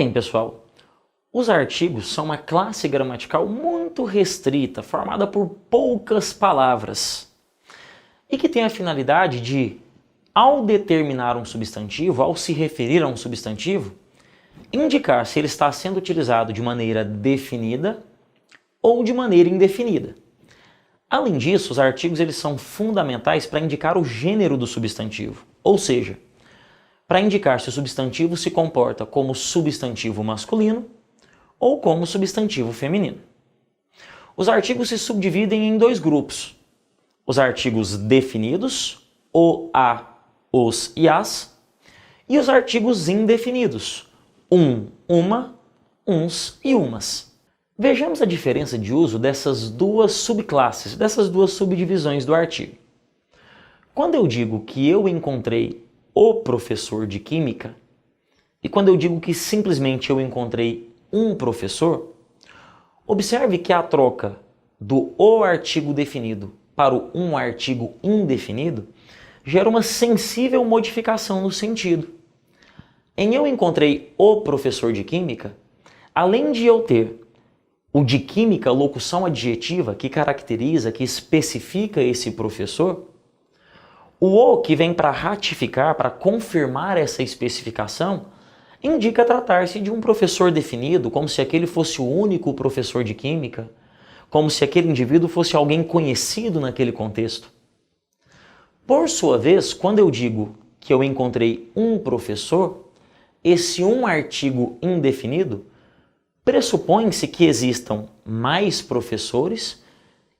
Bem, pessoal, os artigos são uma classe gramatical muito restrita, formada por poucas palavras, e que tem a finalidade de, ao determinar um substantivo, ao se referir a um substantivo, indicar se ele está sendo utilizado de maneira definida ou de maneira indefinida. Além disso, os artigos eles são fundamentais para indicar o gênero do substantivo, ou seja, para indicar se o substantivo se comporta como substantivo masculino ou como substantivo feminino. Os artigos se subdividem em dois grupos: os artigos definidos, o, a, os e as, e os artigos indefinidos, uma, uns e umas. Vejamos a diferença de uso dessas duas subclasses, dessas duas subdivisões do artigo. Quando eu digo que eu encontrei o professor de química, e quando eu digo que simplesmente eu encontrei um professor, observe que a troca do o artigo definido para o um artigo indefinido gera uma sensível modificação no sentido. Em eu encontrei o professor de química, além de eu ter o de química, locução adjetiva, que caracteriza, que especifica esse professor, o que vem para ratificar, para confirmar essa especificação, indica tratar-se de um professor definido, como se aquele fosse o único professor de química, como se aquele indivíduo fosse alguém conhecido naquele contexto. Por sua vez, quando eu digo que eu encontrei um professor, esse um artigo indefinido pressupõe-se que existam mais professores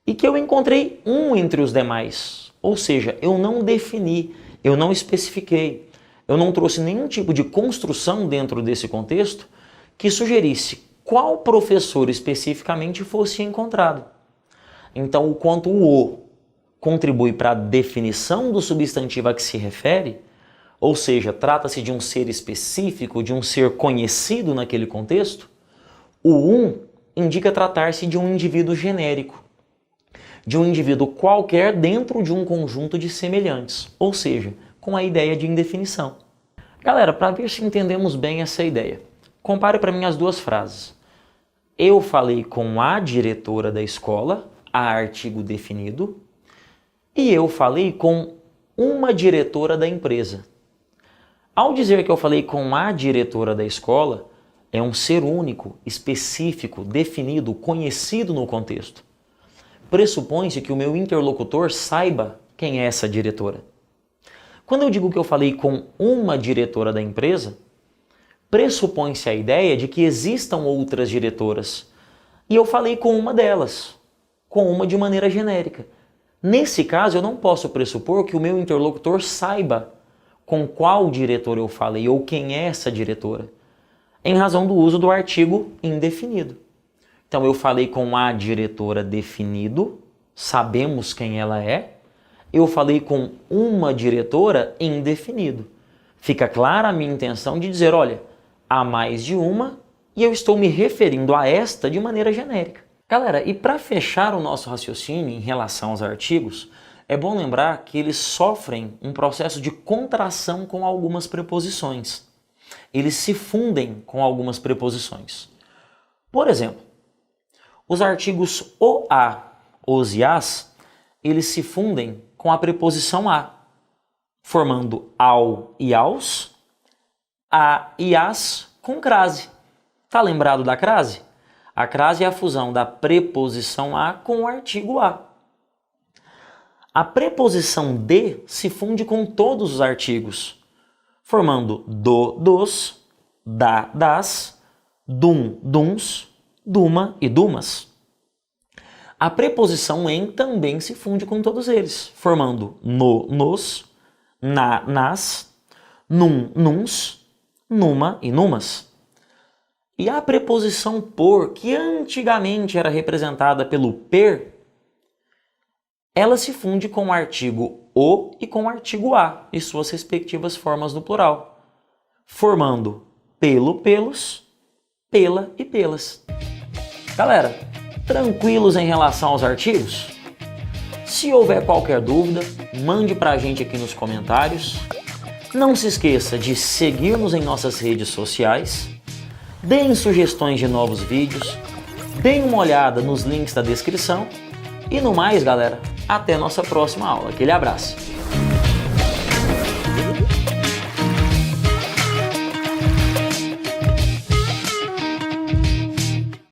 e que eu encontrei um entre os demais. Ou seja, eu não defini, eu não especifiquei, eu não trouxe nenhum tipo de construção dentro desse contexto que sugerisse qual professor especificamente fosse encontrado. Então, o quanto o contribui para a definição do substantivo a que se refere, ou seja, trata-se de um ser específico, de um ser conhecido naquele contexto, o indica tratar-se de um indivíduo genérico, de um indivíduo qualquer dentro de um conjunto de semelhantes, ou seja, com a ideia de indefinição. Galera, para ver se entendemos bem essa ideia, compare para mim as duas frases. Eu falei com a diretora da escola, a artigo definido, e eu falei com uma diretora da empresa. Ao dizer que eu falei com a diretora da escola, é um ser único, específico, definido, conhecido no contexto. Pressupõe-se que o meu interlocutor saiba quem é essa diretora. Quando eu digo que eu falei com uma diretora da empresa, pressupõe-se a ideia de que existam outras diretoras. E eu falei com uma delas, com uma de maneira genérica. Nesse caso, eu não posso pressupor que o meu interlocutor saiba com qual diretor eu falei ou quem é essa diretora, em razão do uso do artigo indefinido. Então eu falei com a diretora definido, sabemos quem ela é. Eu falei com uma diretora indefinido. Fica clara a minha intenção de dizer, olha, há mais de uma e eu estou me referindo a esta de maneira genérica. Galera, e para fechar o nosso raciocínio em relação aos artigos, é bom lembrar que eles sofrem um processo de contração com algumas preposições. Eles se fundem com algumas preposições. Por exemplo, os artigos o, a, os e as, eles se fundem com a preposição a, formando ao e aos, a e as com crase. Tá lembrado da crase? A crase é a fusão da preposição a com o artigo a. A preposição de se funde com todos os artigos, formando do, dos, da, das, dum, duns, duma e dumas. A preposição em também se funde com todos eles, formando no, nos, na, nas, num, nuns, numa e numas. E a preposição por, que antigamente era representada pelo per, ela se funde com o artigo o e com o artigo a e suas respectivas formas no plural, formando pelo, pelos, pela e pelas. Galera, tranquilos em relação aos artigos? Se houver qualquer dúvida, mande pra gente aqui nos comentários. Não se esqueça de seguir-nos em nossas redes sociais. deem sugestões de novos vídeos, deem uma olhada nos links da descrição e no mais, galera, até a nossa próxima aula. Aquele abraço!